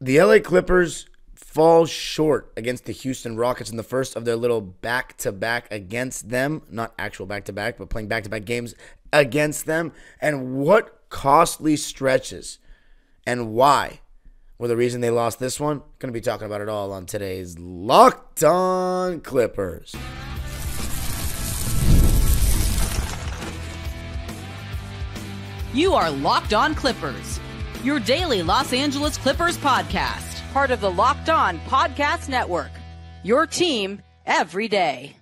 The LA Clippers fall short against the Houston Rockets in the first of their little back-to-back against them. Not actual back-to-back, but playing back-to-back games against them. And what costly stretches and why were the reason they lost this one? Going to be talking about it all on today's Locked On Clippers. You are Locked On Clippers, your daily Los Angeles Clippers podcast. Part of the Locked On Podcast Network, your team every day.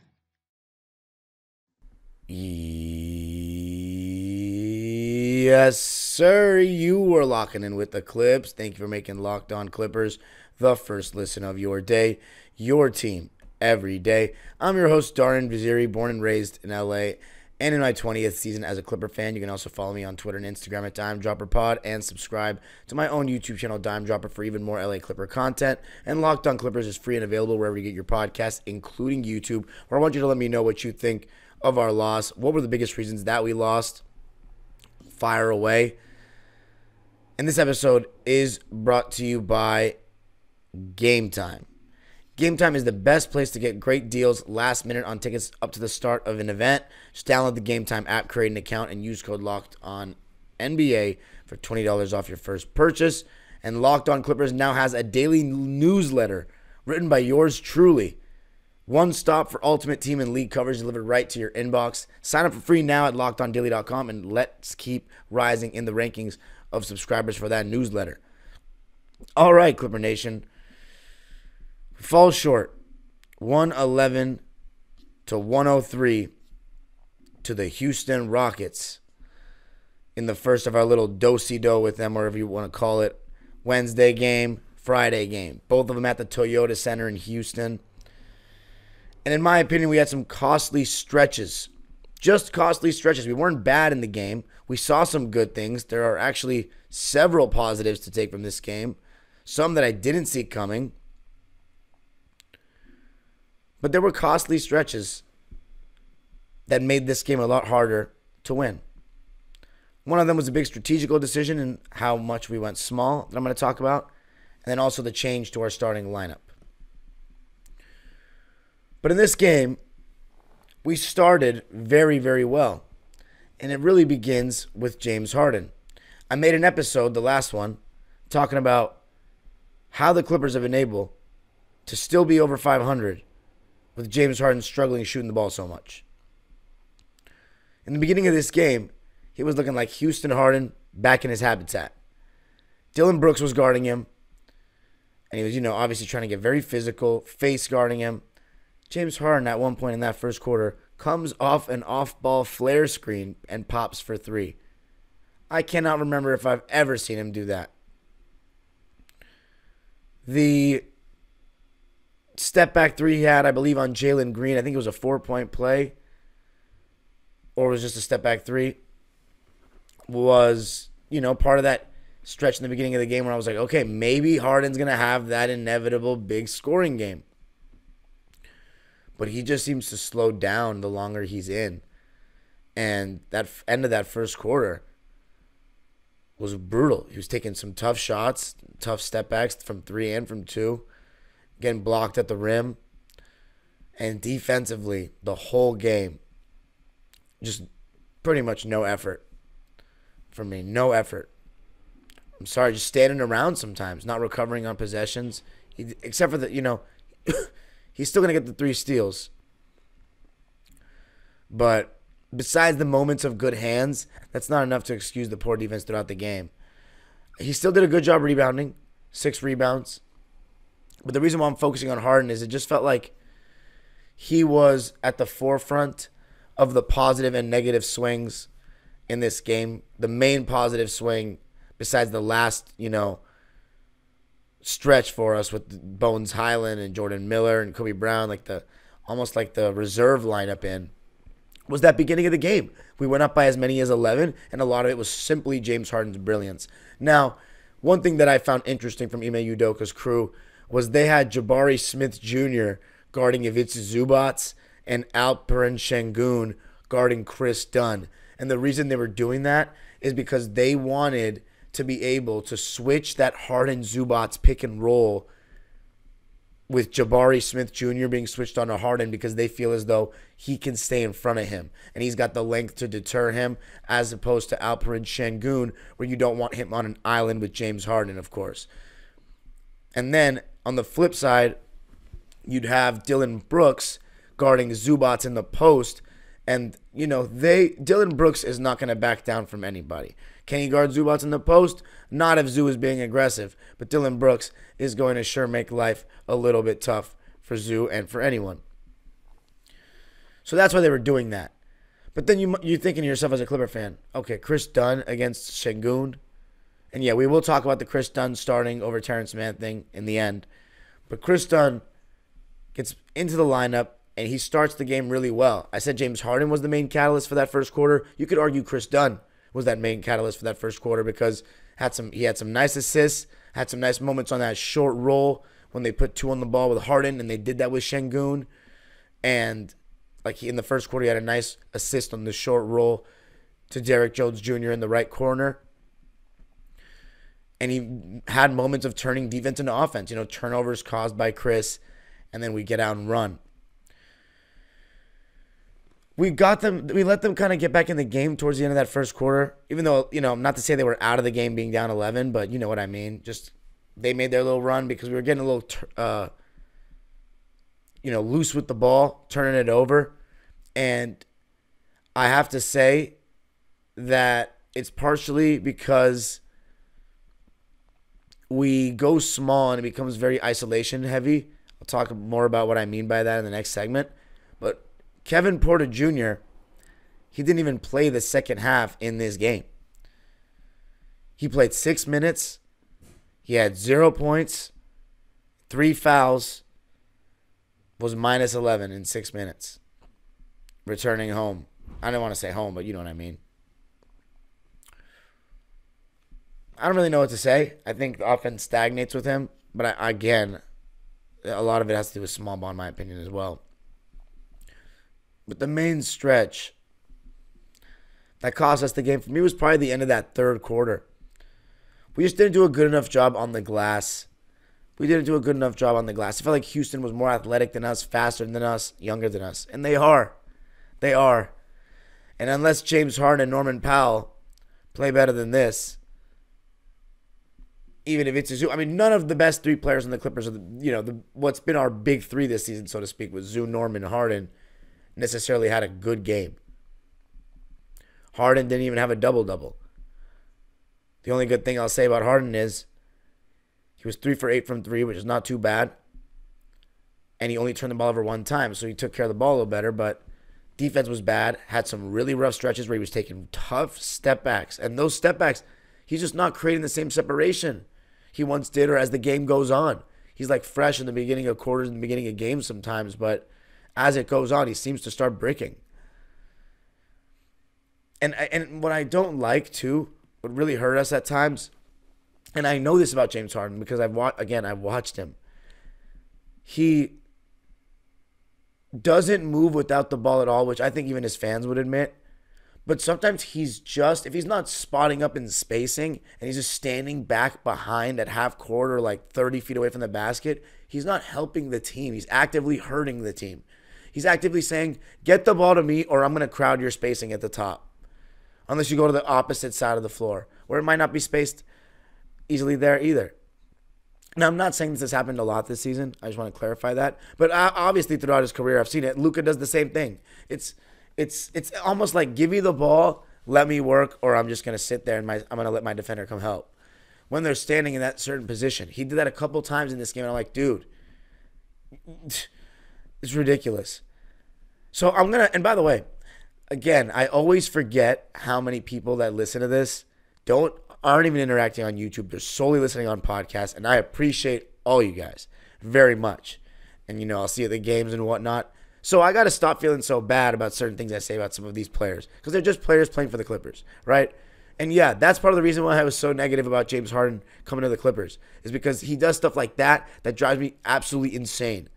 Yes, sir. You were locking in with the Clips. Thank you for making Locked On Clippers the first listen of your day, your team every day. I'm your host, Darian Vaziri, born and raised in LA. And in my 20th season as a Clipper fan. You can also follow me on Twitter and Instagram at DimeDropperPod and subscribe to my own YouTube channel, Dime Dropper, for even more LA Clipper content. And Locked On Clippers is free and available wherever you get your podcasts, including YouTube, where I want you to let me know what you think of our loss. What were the biggest reasons that we lost? Fire away. And this episode is brought to you by Game Time. Game Time is the best place to get great deals last minute on tickets up to the start of an event. Just download the Game Time app, create an account, and use code LOCKEDONNBA for $20 off your first purchase. And Locked On Clippers now has a daily newsletter written by yours truly. One stop for ultimate team and league coverage delivered right to your inbox. Sign up for free now at LockedOnDaily.com, and let's keep rising in the rankings of subscribers for that newsletter. All right, Clipper Nation. Fall short, 111 to 103 to the Houston Rockets in the first of our little do-si-do with them, whatever you want to call it, Wednesday game, Friday game. Both of them at the Toyota Center in Houston. And in my opinion, we had some costly stretches. Just costly stretches. We weren't bad in the game. We saw some good things. There are actually several positives to take from this game. Some that I didn't see coming. But there were costly stretches that made this game a lot harder to win. One of them was a big strategical decision in how much we went small that I'm going to talk about, and then also the change to our starting lineup. But in this game, we started very, very well, and it really begins with James Harden. I made an episode, the last one, talking about how the Clippers have been able to still be over 500 with James Harden struggling shooting the ball so much. In the beginning of this game, he was looking like Houston Harden back in his habitat. Dylan Brooks was guarding him, and he was, obviously trying to get very physical, face guarding him. James Harden, at one point in that first quarter, comes off an off-ball flare screen and pops for three. I cannot remember if I've ever seen him do that. The step back three he had, I believe, on Jalen Green. I think it was a 4-point play. Or it was just a step back three. Was, part of that stretch in the beginning of the game where I was like, okay, maybe Harden's going to have that inevitable big scoring game. But he just seems to slow down the longer he's in. And that end of that first quarter was brutal. He was taking some tough shots, tough step backs from three and from two. Getting blocked at the rim. And defensively, the whole game, just pretty much no effort from me. No effort. I'm sorry, just standing around sometimes, not recovering on possessions. Except for the, he's still going to get the 3 steals. But besides the moments of good hands, that's not enough to excuse the poor defense throughout the game. He still did a good job rebounding. 6 rebounds. But the reason why I'm focusing on Harden is it just felt like he was at the forefront of the positive and negative swings in this game. The main positive swing, besides the last, stretch for us with Bones Highland and Jordan Miller and Kobe Brown, almost like the reserve lineup was that beginning of the game. We went up by as many as 11, and a lot of it was simply James Harden's brilliance. Now, one thime that I found interesting from Ime Udoka's crew was they had Jabari Smith Jr. guarding Ivica Zubac and Alperen Şengün guarding Kris Dunn. And the reason they were doing that is because they wanted to be able to switch that Harden-Zubats pick and roll with Jabari Smith Jr. being switched on to Harden because they feel as though he can stay in front of him and he's got the length to deter him, as opposed to Alperen Şengün, where you don't want him on an island with James Harden, of course. And then on the flip side, you'd have Dillon Brooks guarding Zubats in the post. And, Dillon Brooks is not going to back down from anybody. Can he guard Zubats in the post? Not if Zoo is being aggressive. But Dillon Brooks is going to sure make life a little bit tough for Zoo and for anyone. So that's why they were doing that. But then you're thinking to yourself as a Clipper fan, okay, Kris Dunn against Şengün. And yeah, we will talk about the Kris Dunn starting over Terance Mann thing in the end. But Kris Dunn gets into the lineup, and he starts the game really well. I said James Harden was the main catalyst for that first quarter. You could argue Kris Dunn was that main catalyst for that first quarter because he had some nice assists, had some nice moments on that short roll when they put 2 on the ball with Harden, and they did that with Şengün. And in the first quarter, he had a nice assist on the short roll to Derrick Jones Jr. in the right corner. And he had moments of turning defense into offense, turnovers caused by Kris, and then we get out and run. We let them kind of get back in the game towards the end of that first quarter, even though, not to say they were out of the game being down 11, but you know what I mean. Just they made their little run because we were getting a little, loose with the ball, turning it over. And I have to say that it's partially because we go small and it becomes very isolation heavy. I'll talk more about what I mean by that in the next segment. But Kevin Porter Jr., he didn't even play the second half in this game. He played 6 minutes. He had 0 points, 3 fouls, was minus 11 in 6 minutes. Returning home. I don't want to say home, but you know what I mean. I don't really know what to say. I think the offense stagnates with him. But again, a lot of it has to do with small ball, in my opinion, as well. But the main stretch that cost us the game for me was probably the end of that third quarter. We just didn't do a good enough job on the glass. I felt like Houston was more athletic than us, faster than us, younger than us. And they are. They are. And unless James Harden and Norman Powell play better than this, even if it's a Zoo. I mean, none of the best 3 players on the Clippers are what's been our big 3 this season, so to speak, with Zoo, Norman, Harden, necessarily had a good game. Harden didn't even have a double-double. The only good thing I'll say about Harden is he was 3 for 8 from 3, which is not too bad. And he only turned the ball over 1 time, so he took care of the ball a little better. But defense was bad, had some really rough stretches where he was taking tough step backs. And those step backs, he's just not creating the same separation he once did, or as the game goes on. He's like fresh in the beginning of quarters, in the beginning of games sometimes, but as it goes on, he seems to start breaking. And what I don't like, too, what really hurt us at times, and I know this about James Harden because I've watched him. He doesn't move without the ball at all, which I think even his fans would admit. But sometimes if he's not spotting up in spacing and he's just standing back behind at half court or like 30 feet away from the basket, he's not helping the team. He's actively hurting the team. He's actively saying, get the ball to me or I'm going to crowd your spacing at the top. Unless you go to the opposite side of the floor where it might not be spaced easily there either. Now, I'm not saying this has happened a lot this season. I just want to clarify that. But obviously throughout his career, I've seen it. Luka does the same thing. It's almost like, give me the ball, let me work, or I'm just going to sit there and I'm going to let my defender come help. When they're standing in that certain position. He did that a couple times in this game, and I'm like, dude, it's ridiculous. So I'm going to, and by the way, again, I always forget how many people that listen to this aren't even interacting on YouTube. They're solely listening on podcasts, and I appreciate all you guys very much. And, I'll see you at the games and whatnot. So I got to stop feeling so bad about certain things I say about some of these players because they're just players playing for the Clippers, right? And yeah, that's part of the reason why I was so negative about James Harden coming to the Clippers is because he does stuff like that drives me absolutely insane.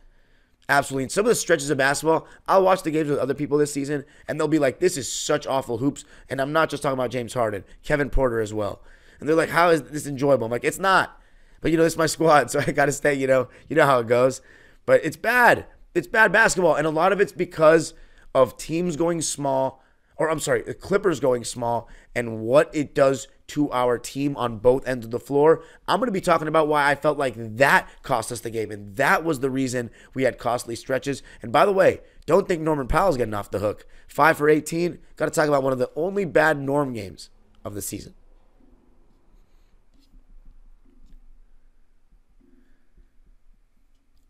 Absolutely. And some of the stretches of basketball, I'll watch the games with other people this season, and they'll be like, this is such awful hoops. And I'm not just talking about James Harden, Kevin Porter as well. And they're like, how is this enjoyable? I'm like, it's not. But, it's my squad, so I got to stay, you know how it goes. But it's bad. It's bad basketball. And a lot of it's because of teams going small, the Clippers going small, and what it does to our team on both ends of the floor. I'm going to be talking about why I felt like that cost us the game, and that was the reason we had costly stretches. And by the way, don't think Norman Powell's getting off the hook. 5 for 18. Got to talk about one of the only bad Norm games of the season.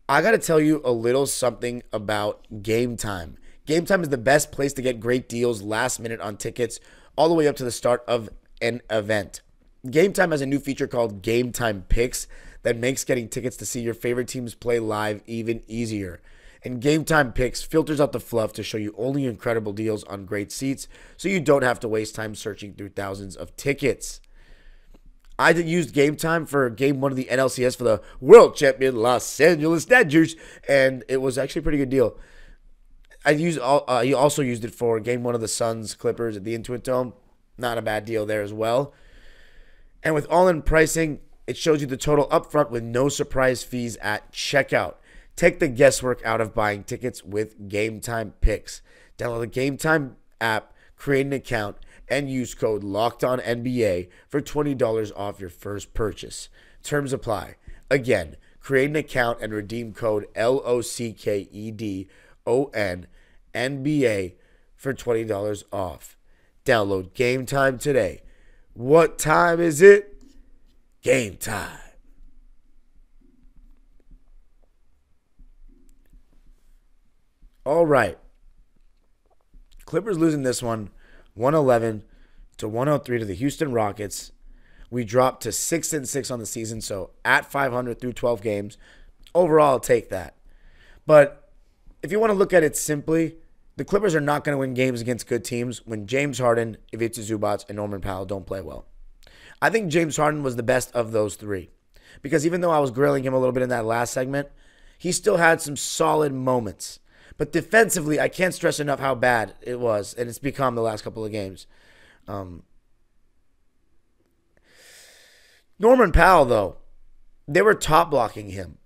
I got to tell you a little something about Game Time. Game Time is the best place to get great deals last minute on tickets all the way up to the start of an event. Game Time has a new feature called Game Time Picks that makes getting tickets to see your favorite teams play live even easier. And Game Time Picks filters out the fluff to show you only incredible deals on great seats, so you don't have to waste time searching through thousands of tickets. I used Game Time for Game 1 of the NLCS for the world champion Los Angeles Dodgers, and it was actually a pretty good deal. You also used it for Game 1 of the Suns Clippers at the Intuit Dome. Not a bad deal there as well. And with all-in pricing, it shows you the total upfront with no surprise fees at checkout. Take the guesswork out of buying tickets with Game Time Picks. Download the Game Time app, create an account, and use code LOCKEDONNBA for $20 off your first purchase. Terms apply. Again, create an account and redeem code LOCKEDONNBA for $20 off. Download Game Time today. What time is it? Game time. All right. Clippers losing this one 111 to 103 to the Houston Rockets. We dropped to 6-6 on the season, so at 500 through 12 games. Overall, I'll take that. But if you want to look at it simply, the Clippers are not going to win games against good teams when James Harden, Ivica Zubac, and Norman Powell don't play well. I think James Harden was the best of those three. Because even though I was grilling him a little bit in that last segment, he still had some solid moments. But defensively, I can't stress enough how bad it was, and it's become the last couple of games. Norman Powell, though, they were top blocking him.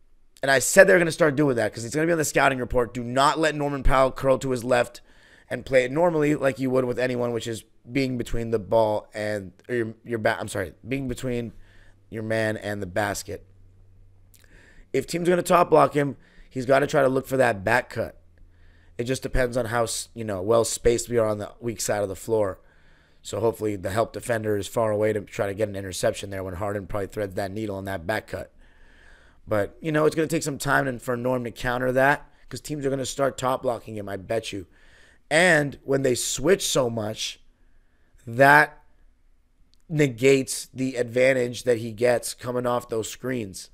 And I said they were going to start doing that because it's going to be on the scouting report. Do not let Norman Powell curl to his left and play it normally like you would with anyone, which is being between the ball and being between your man and the basket. If teams are going to top block him, he's got to try to look for that back cut. It just depends on how well spaced we are on the weak side of the floor. So hopefully the help defender is far away to try to get an interception there when Harden probably threads that needle on that back cut. But, it's going to take some time for Norm to counter that because teams are going to start top blocking him, I bet you. And when they switch so much, that negates the advantage that he gets coming off those screens.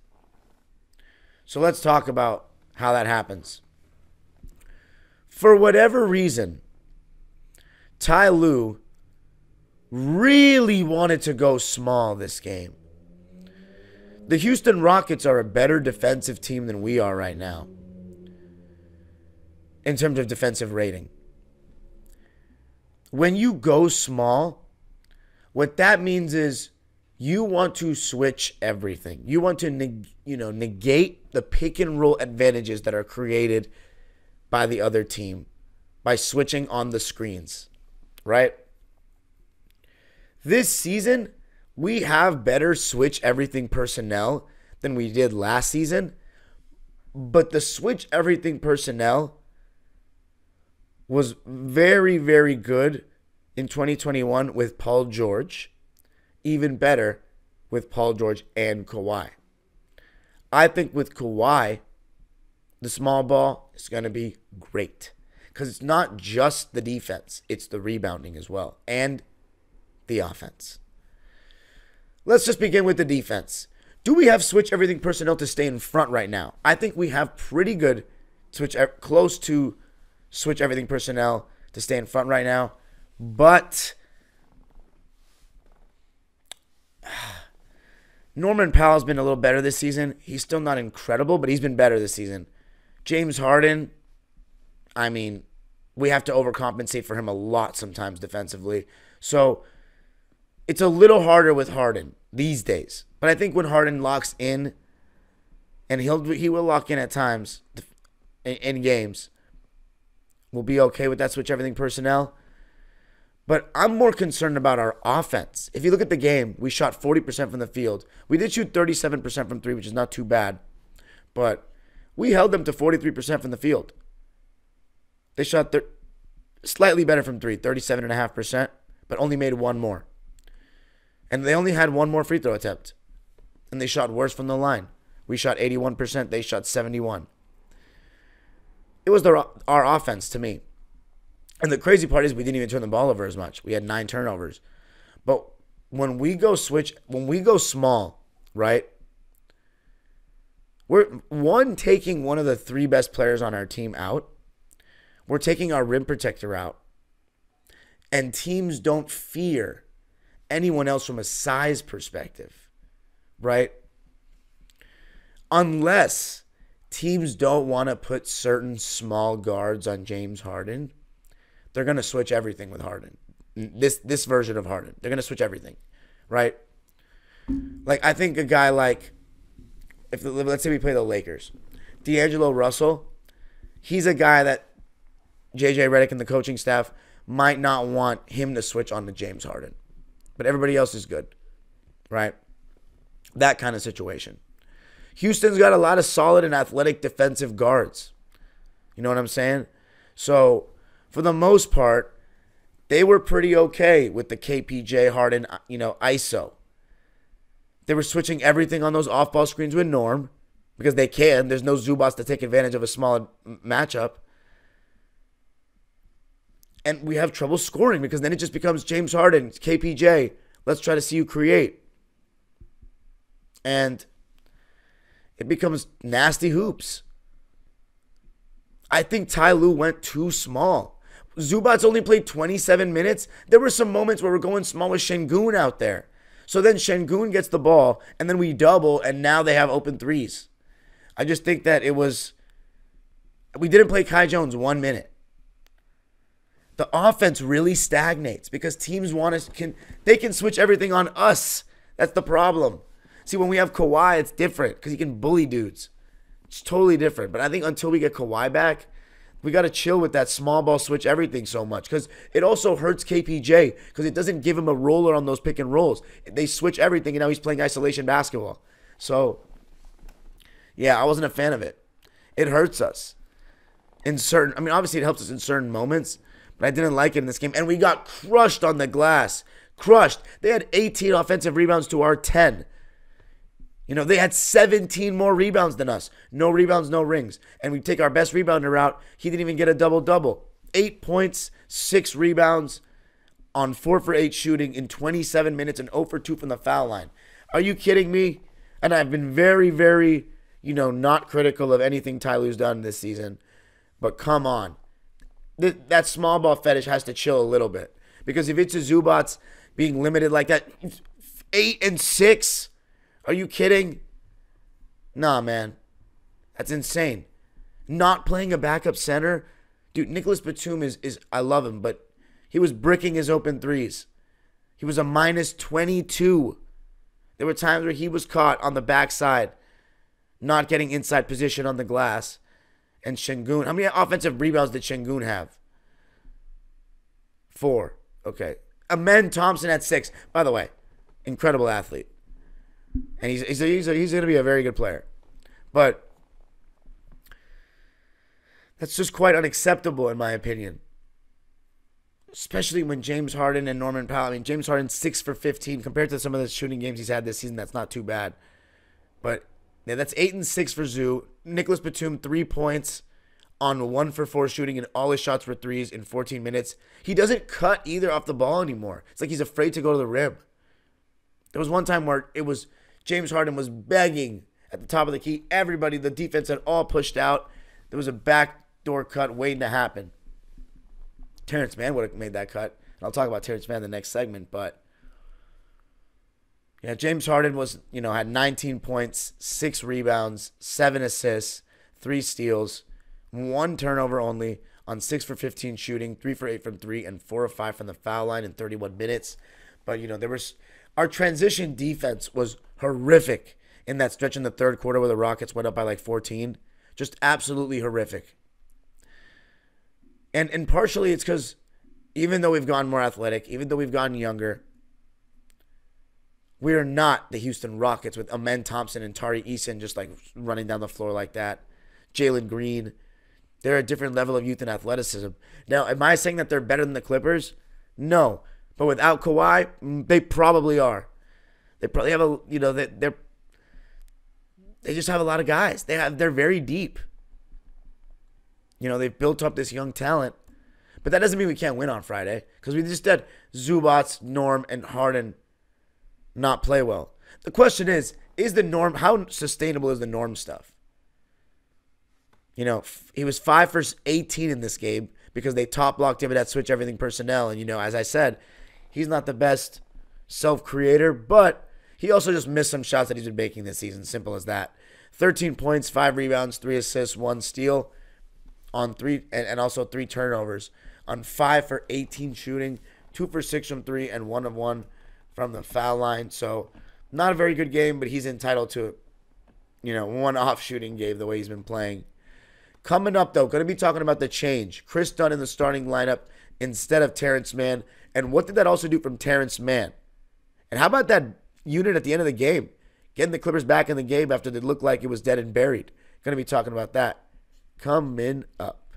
So let's talk about how that happens. For whatever reason, Ty Lue really wanted to go small this game. The Houston Rockets are a better defensive team than we are right now in terms of defensive rating. When you go small, what that means is you want to switch everything. You want to negate the pick and roll advantages that are created by the other team by switching on the screens, right? This season, we have better switch everything personnel than we did last season, but the switch everything personnel was very, very good in 2021 with Paul George, even better with Paul George and Kawhi. I think with Kawhi, the small ball is going to be great because it's not just the defense, it's the rebounding as well and the offense. Let's just begin with the defense. Do we have switch everything personnel to stay in front right now? I think we have pretty good close to switch everything personnel to stay in front right now, but Norman Powell's been a little better this season. He's still not incredible, but he's been better this season. James Harden, we have to overcompensate for him a lot sometimes defensively. So it's a little harder with Harden. these days. But I think when Harden locks in, and he will lock in at times in games, we'll be okay with that switch everything personnel. But I'm more concerned about our offense. If you look at the game, we shot 40% from the field. We did shoot 37% from three, which is not too bad. But we held them to 43% from the field. They shot slightly better from three, 37.5%, but only made one more. And they only had one more free throw attempt. And they shot worse from the line. We shot 81%. They shot 71%. It was our offense to me. And the crazy part is we didn't even turn the ball over as much. We had 9 turnovers. But when we go small, right? We're taking one of the 3 best players on our team out. We're taking our rim protector out. And teams don't fear anyone else from a size perspective, right? Unless teams don't want to put certain small guards on James Harden, they're going to switch everything with Harden. This version of Harden. They're going to switch everything, right? Like, I think a guy like, let's say we play the Lakers, D'Angelo Russell, he's a guy that JJ Redick and the coaching staff might not want him to switch on to James Harden. But everybody else is good, right? That kind of situation. Houston's got a lot of solid and athletic defensive guards. You know what I'm saying? So, for the most part, they were pretty okay with the KPJ Harden, ISO. They were switching everything on those off-ball screens with Norm because they can. There's no Zubats to take advantage of a small matchup. And we have trouble scoring because then it just becomes James Harden, KPJ. Let's try to see you create. And it becomes nasty hoops. I think Ty Lue went too small. Zubats only played 27 minutes. There were some moments where we're going small with Şengün out there. So then Şengün gets the ball, and then we double, and now they have open threes. I just think that we didn't play Kai Jones 1 minute. The offense really stagnates because teams they can switch everything on us. That's the problem. See, when we have Kawhi, it's different because he can bully dudes. It's totally different. But I think until we get Kawhi back, we got to chill with that small ball switch everything so much because it also hurts KPJ because it doesn't give him a roller on those pick and rolls. They switch everything, and now he's playing isolation basketball. So, yeah, I wasn't a fan of it. It hurts us. Obviously it helps us in certain moments, but I didn't like it in this game. And we got crushed on the glass. Crushed. They had 18 offensive rebounds to our 10. They had 17 more rebounds than us. No rebounds, no rings. And we take our best rebounder out. He didn't even get a double-double. 8 points, 6 rebounds on 4 for 8 shooting in 27 minutes and 0 for 2 from the foul line. Are you kidding me? And I've been very, very, not critical of anything Ty Lue's done this season. But come on. That small ball fetish has to chill a little bit. Because if it's a Zubats being limited like that, 8 and 6... Are you kidding? Nah, man. That's insane. Not playing a backup center. Dude, Nicholas Batum is I love him, but he was bricking his open threes. He was a minus 22. There were times where he was caught on the backside, not getting inside position on the glass. And Şengün, how many offensive rebounds did Şengün have? 4. Okay. Amen Thompson had 6. By the way, incredible athlete. And he's going to be a very good player. But that's just quite unacceptable in my opinion. Especially when James Harden and Norman Powell. James Harden 6 for 15 compared to some of the shooting games he's had this season. That's not too bad. But yeah, that's 8 and 6 for Zoo. Nicholas Batum 3 points on 1 for 4 shooting, and all his shots were threes in 14 minutes. He doesn't cut either off the ball anymore. It's like he's afraid to go to the rim. There was one time where it was James Harden was begging at the top of the key. Everybody, the defense had all pushed out. There was a backdoor cut waiting to happen. Terance Mann would have made that cut. And I'll talk about Terance Mann in the next segment. But yeah, James Harden had 19 points, 6 rebounds, 7 assists, 3 steals, 1 turnover only on 6 for 15 shooting, 3 for 8 from 3, and 4 of 5 from the foul line in 31 minutes. But there was Our transition defense was horrific in that stretch in the third quarter where the Rockets went up by like 14. Just absolutely horrific. And partially it's because even though we've gone more athletic, even though we've gotten younger, we are not the Houston Rockets with Amen Thompson and Tari Eason just like running down the floor like that. Jalen Green. They're a different level of youth and athleticism. Now, am I saying that they're better than the Clippers? No. But without Kawhi, they probably are. They probably have they just have a lot of guys. They're very deep. They've built up this young talent. But that doesn't mean we can't win on Friday. Because we just had Zubats, Norm, and Harden not play well. The question is the Norm, how sustainable is the Norm stuff? He was 5 for 18 in this game because they top blocked him and had switch everything personnel. And, as I said, he's not the best self-creator, but he also just missed some shots that he's been making this season. Simple as that. 13 points, 5 rebounds, 3 assists, 1 steal on 3, and also 3 turnovers on 5 for 18 shooting, 2 for 6 from 3, and 1 of 1 from the foul line. So not a very good game, but he's entitled to, one off shooting game the way he's been playing. Coming up, though, going to be talking about the change. Kris Dunn in the starting lineup instead of Terance Mann. And what did that also do from Terance Mann? And how about that unit at the end of the game? Getting the Clippers back in the game after they looked like it was dead and buried. Going to be talking about that. Coming up.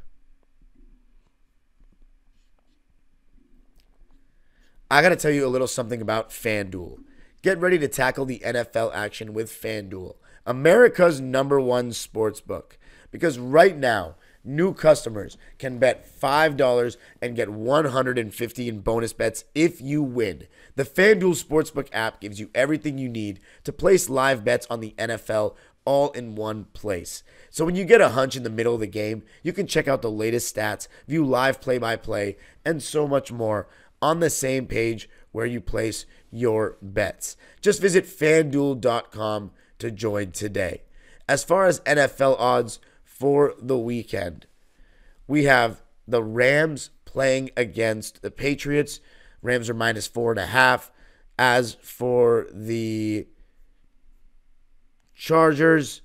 I got to tell you a little something about FanDuel. Get ready to tackle the NFL action with FanDuel, America's #1 sportsbook. Because right now, new customers can bet $5 and get $150 in bonus bets if you win. The FanDuel Sportsbook app gives you everything you need to place live bets on the NFL all in one place. So when you get a hunch in the middle of the game, you can check out the latest stats, view live play-by-play, and so much more on the same page where you place your bets. Just visit FanDuel.com to join today. As far as NFL odds for the weekend, we have the Rams playing against the Patriots. Rams are -4.5. As for the Chargers,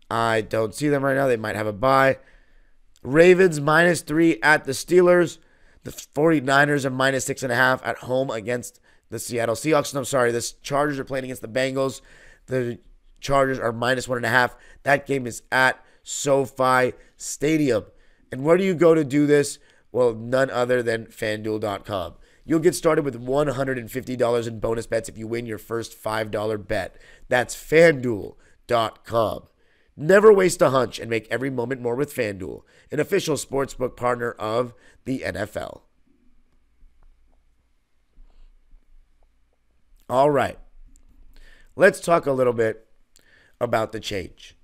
I don't see them right now. They might have a bye. Ravens -3 at the Steelers. The 49ers are -6.5 at home against the Seattle Seahawks. No, I'm sorry. The Chargers are playing against the Bengals. The Chargers are -1.5. That game is at SoFi Stadium. And where do you go to do this? Well, none other than FanDuel.com. You'll get started with $150 in bonus bets if you win your first $5 bet. That's FanDuel.com. Never waste a hunch and make every moment more with FanDuel, an official sportsbook partner of the NFL. All right. Let's talk a little bit about the change.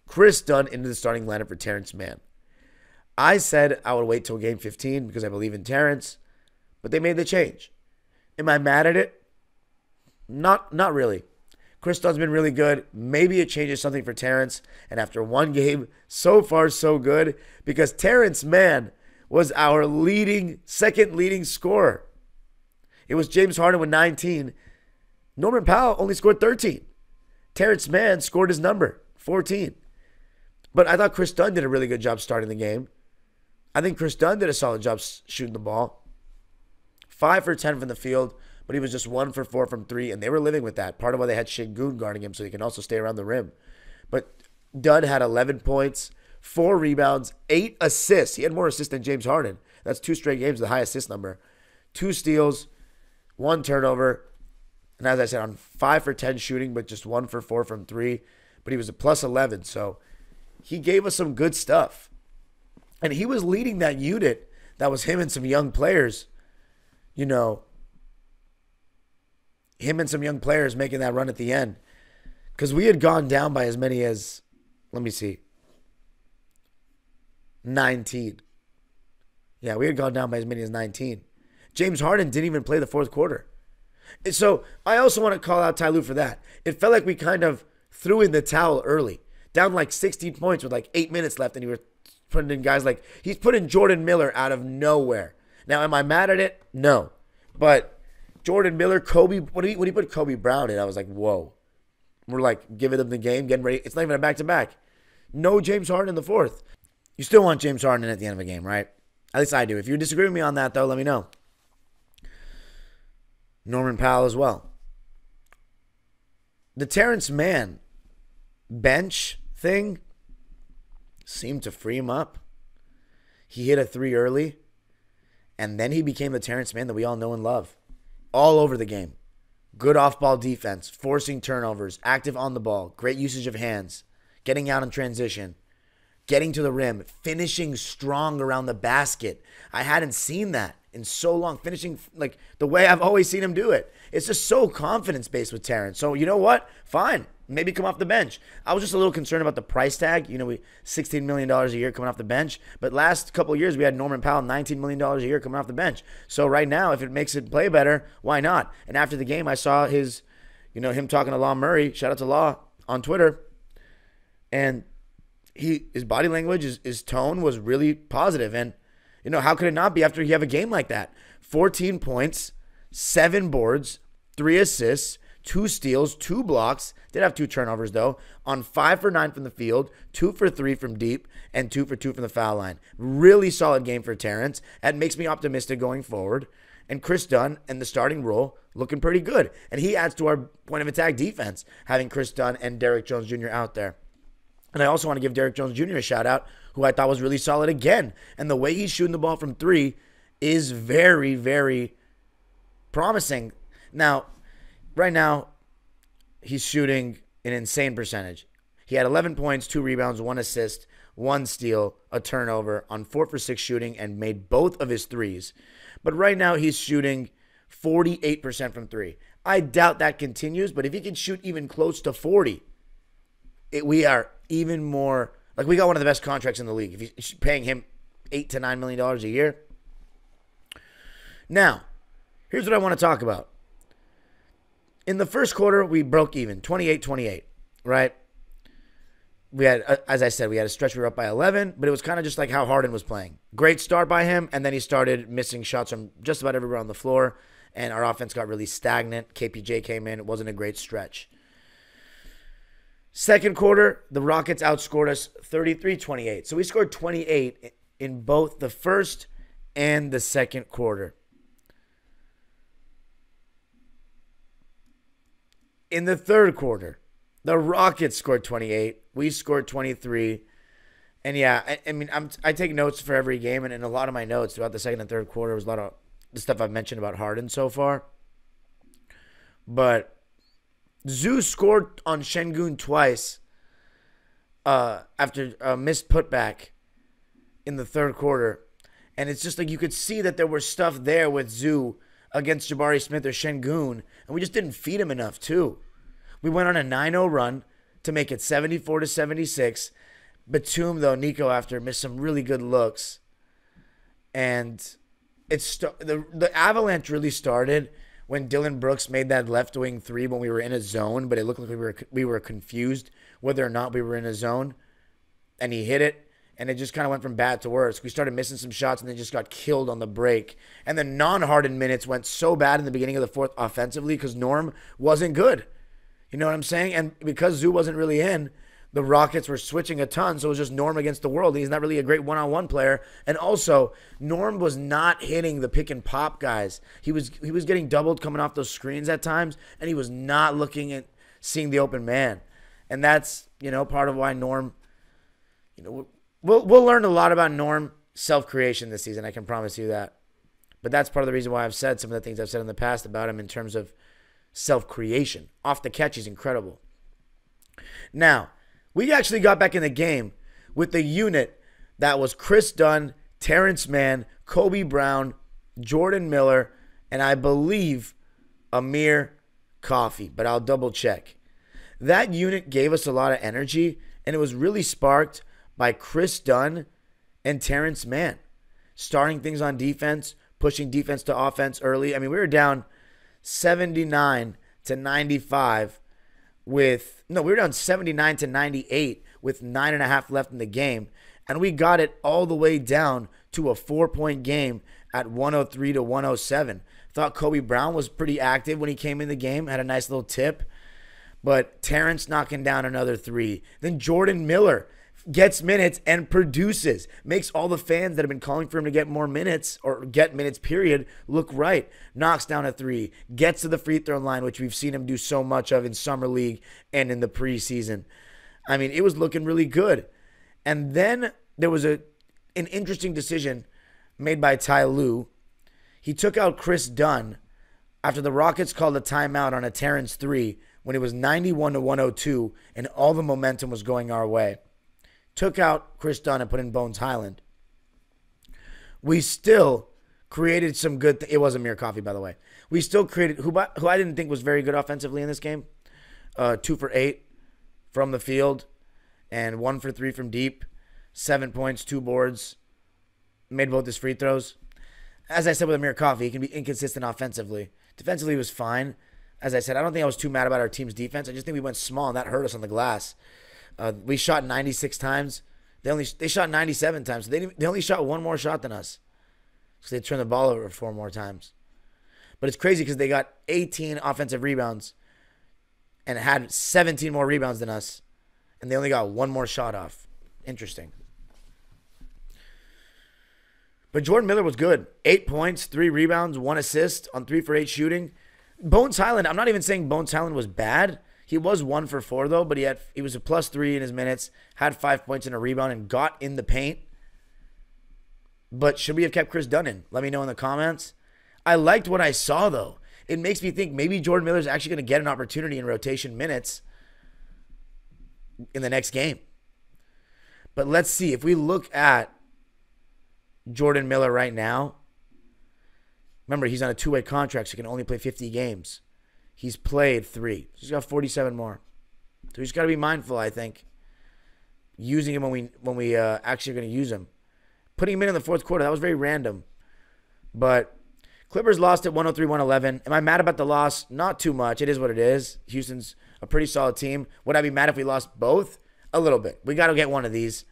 Kris Dunn into the starting lineup for Terance Mann. I said I would wait till game 15 because I believe in Terance, but they made the change. Am I mad at it? Not really. Kris Dunn's been really good. Maybe it changes something for Terance. And after one game, so far so good, because Terance Mann was our second leading scorer. It was James Harden with 19. Norman Powell only scored 13. Terance Mann scored his number, 14. But I thought Kris Dunn did a really good job starting the game. I think Kris Dunn did a solid job shooting the ball. 5 for 10 from the field, but he was just 1 for 4 from 3, and they were living with that. Part of why they had Şengün guarding him so he can also stay around the rim. But Dunn had 11 points, 4 rebounds, 8 assists. He had more assists than James Harden. That's 2 straight games, the high assist number. 2 steals, 1 turnover, and as I said, on 5 for 10 shooting, but just 1 for 4 from 3. But he was a plus 11, so he gave us some good stuff. And he was leading that unit that was him and some young players. Him and some young players making that run at the end. Because we had gone down by as many as, 19. Yeah, we had gone down by as many as 19. James Harden didn't even play the fourth quarter. And so I also want to call out Ty Lue for that. It felt like we kind of threw in the towel early. Down like 16 points with like 8 minutes left, and he was putting in guys like, he's putting Jordan Miller out of nowhere. Now, am I mad at it? No. But Jordan Miller, Kobe. What do you put Kobe Brown in? I was like, whoa. We're like giving them the game, getting ready. It's not even a back-to-back. No James Harden in the fourth. You still want James Harden in at the end of a game, right? At least I do. If you disagree with me on that, though, let me know. Norman Powell as well. The Terance Mann bench thing seemed to free him up. He hit a 3 early, and then he became the Terance Mann that we all know and love. All over the game. Good off-ball defense, forcing turnovers, active on the ball, great usage of hands, getting out in transition, getting to the rim, finishing strong around the basket. I hadn't seen that in so long, finishing like the way I've always seen him do it. It's just so confidence-based with Terance. So you know what? Fine. Maybe come off the bench. I was just a little concerned about the price tag. You know, we $16 million a year coming off the bench. But last couple of years, we had Norman Powell, $19 million a year coming off the bench. So right now, if it makes it play better, why not? And after the game, I saw him talking to Law Murray. Shout out to Law on Twitter. And his body language, his tone was really positive. And, how could it not be after you have a game like that? 14 points, 7 boards, 3 assists, 2 steals, 2 blocks. Did have 2 turnovers, though. On 5 for 9 from the field, 2 for 3 from deep, and 2 for 2 from the foul line. Really solid game for Terance. That makes me optimistic going forward. And Kris Dunn and the starting role looking pretty good. And he adds to our point of attack defense, having Kris Dunn and Derrick Jones Jr. out there. And I also want to give Derrick Jones Jr. a shout out, who I thought was really solid again. And the way he's shooting the ball from 3 is very, very promising. Now, right now, he's shooting an insane percentage. He had 11 points, 2 rebounds, 1 assist, 1 steal, a turnover on 4 for 6 shooting, and made both of his threes. But right now, he's shooting 48% from 3. I doubt that continues, but if he can shoot even close to 40, we are even more, like, we got one of the best contracts in the league. If he's paying him $8 to $9 million a year. Now, here's what I want to talk about. In the first quarter, we broke even, 28-28, right? We had, as I said, we had a stretch we were up by 11, but it was kind of just like how Harden was playing. Great start by him, and then he started missing shots from just about everywhere on the floor, and our offense got really stagnant. KPJ came in. It wasn't a great stretch. Second quarter, the Rockets outscored us 33-28. So we scored 28 in both the first and the second quarter. In the third quarter, the Rockets scored 28. We scored 23. And yeah, I mean, I take notes for every game, and in a lot of my notes throughout the second and third quarter was a lot of the stuff I've mentioned about Harden so far. But Zeus scored on Şengün twice after a missed putback in the third quarter. And it's just like you could see that there was stuff there with Zeus against Jabari Smith or Şengün, and we just didn't feed him enough too. We went on a 9-0 run to make it 74-76. Batum, though, Nico, after missed some really good looks. And the avalanche really started when Dylan Brooks made that left wing 3 when we were in a zone, but it looked like we were confused whether or not we were in a zone. And he hit it, and it just kind of went from bad to worse. We started missing some shots and then just got killed on the break. And the non-Harden minutes went so bad in the beginning of the fourth offensively because Norm wasn't good. You know what I'm saying? And because Zoo wasn't really in, the Rockets were switching a ton, so it was just Norm against the world. He's not really a great one-on-one player. And also, Norm was not hitting the pick-and-pop guys. He was getting doubled coming off those screens at times, and he was not looking at seeing the open man. And that's, part of why Norm, we'll learn a lot about Norm self-creation this season. I can promise you that. But that's part of the reason why I've said some of the things I've said in the past about him in terms of self-creation. Off the catch, he's incredible. Now, we actually got back in the game with the unit that was Kris Dunn, Terance Mann, Kobe Brown, Jordan Miller, and I believe Amir Coffey, but I'll double check. That unit gave us a lot of energy, and it was really sparked by Kris Dunn and Terance Mann, starting things on defense, pushing defense to offense early. I mean, we were down 79-95 we were down 79-98 with 9.5 left in the game, and we got it all the way down to a 4-point game at 103-107. Thought Kobe Brown was pretty active when he came in the game, had a nice little tip. But Terance knocking down another three. Then Jordan Miller gets minutes and produces. Makes all the fans that have been calling for him to get more minutes, or get minutes, period, look right. Knocks down a three. Gets to the free throw line, which we've seen him do so much of in Summer League and in the preseason. I mean, it was looking really good. And then there was an interesting decision made by Ty Lue. He took out Kris Dunn after the Rockets called a timeout on a Terance three when it was 91-102 and all the momentum was going our way. Took out Kris Dunn and put in Bones Highland. We still created some good it was Amir Coffey, by the way. We still created who I didn't think was very good offensively in this game. 2 for 8 from the field and 1 for 3 from deep. 7 points, 2 boards. Made both his free throws. As I said with Amir Coffey, he can be inconsistent offensively. Defensively, he was fine. As I said, I don't think I was too mad about our team's defense. I just think we went small, and that hurt us on the glass. We shot 96 times. They shot 97 times. So they only shot one more shot than us. So they turned the ball over 4 more times. But it's crazy because they got 18 offensive rebounds and had 17 more rebounds than us. And they only got 1 more shot off. Interesting. But Jordan Miller was good. 8 points, 3 rebounds, 1 assist on 3 for 8 shooting. Bones Highland, I'm not even saying Bones Highland was bad. He was 1 for 4, though, but he was a +3 in his minutes, had 5 points and a rebound, and got in the paint. But should we have kept Kris Dunn in? Let me know in the comments. I liked what I saw, though. It makes me think maybe Jordan Miller's actually going to get an opportunity in rotation minutes in the next game. But let's see. If we look at Jordan Miller right now, remember, he's on a 2-way contract, so he can only play 50 games. He's played 3. He's got 47 more. So he's got to be mindful, I think, using him when we actually are going to use him. Putting him in the fourth quarter, that was very random. But Clippers lost at 103-111. Am I mad about the loss? Not too much. It is what it is. Houston's a pretty solid team. Would I be mad if we lost both? A little bit. We got to get one of these.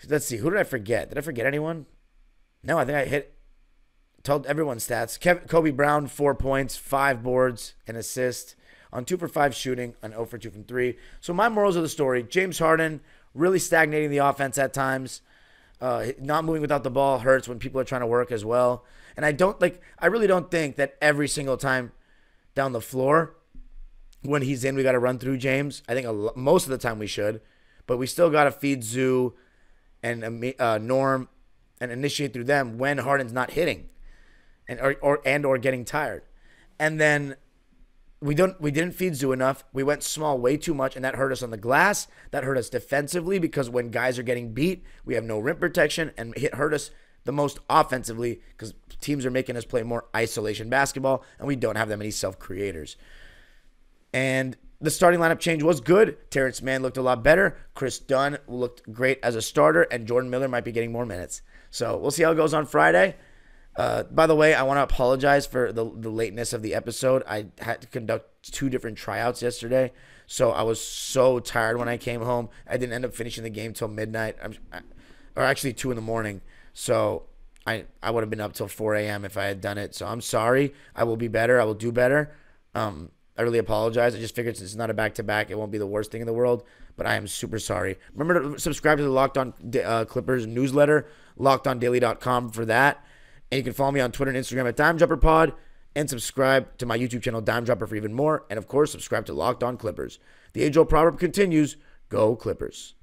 Let's see. Who did I forget? Did I forget anyone? No, I think I told everyone's stats. Kobe Brown, 4 points, 5 boards, and assist on 2 for 5 shooting, on 0 for 2 from 3. So my morals of the story, James Harden really stagnating the offense at times. Not moving without the ball hurts when people are trying to work as well. And I really don't think that every single time down the floor when he's in, we got to run through James. I think most of the time we should. But we still got to feed Zoo and Norm and initiate through them when Harden's not hitting or getting tired. And then we didn't feed Zoo enough. We went small way too much, and that hurt us on the glass. That hurt us defensively because when guys are getting beat, we have no rim protection, and it hurt us the most offensively because teams are making us play more isolation basketball, and we don't have that many self-creators. And the starting lineup change was good. Terance Mann looked a lot better. Kris Dunn looked great as a starter, and Jordan Miller might be getting more minutes. So we'll see how it goes on Friday. By the way, I want to apologize for the lateness of the episode. I had to conduct 2 different tryouts yesterday, so I was so tired when I came home. I didn't end up finishing the game till midnight, or actually 2 in the morning. So I would have been up till 4 a.m. if I had done it. So I'm sorry. I will be better. I will do better. I really apologize. I just figured since it's not a back-to-back, it won't be the worst thing in the world. But I am super sorry. Remember to subscribe to the Locked On Clippers newsletter, lockedondaily.com for that. And you can follow me on Twitter and Instagram at DimeDropperPod, and subscribe to my YouTube channel, Dime Dropper, for even more. And, of course, subscribe to Locked On Clippers. The age-old proverb continues, go Clippers.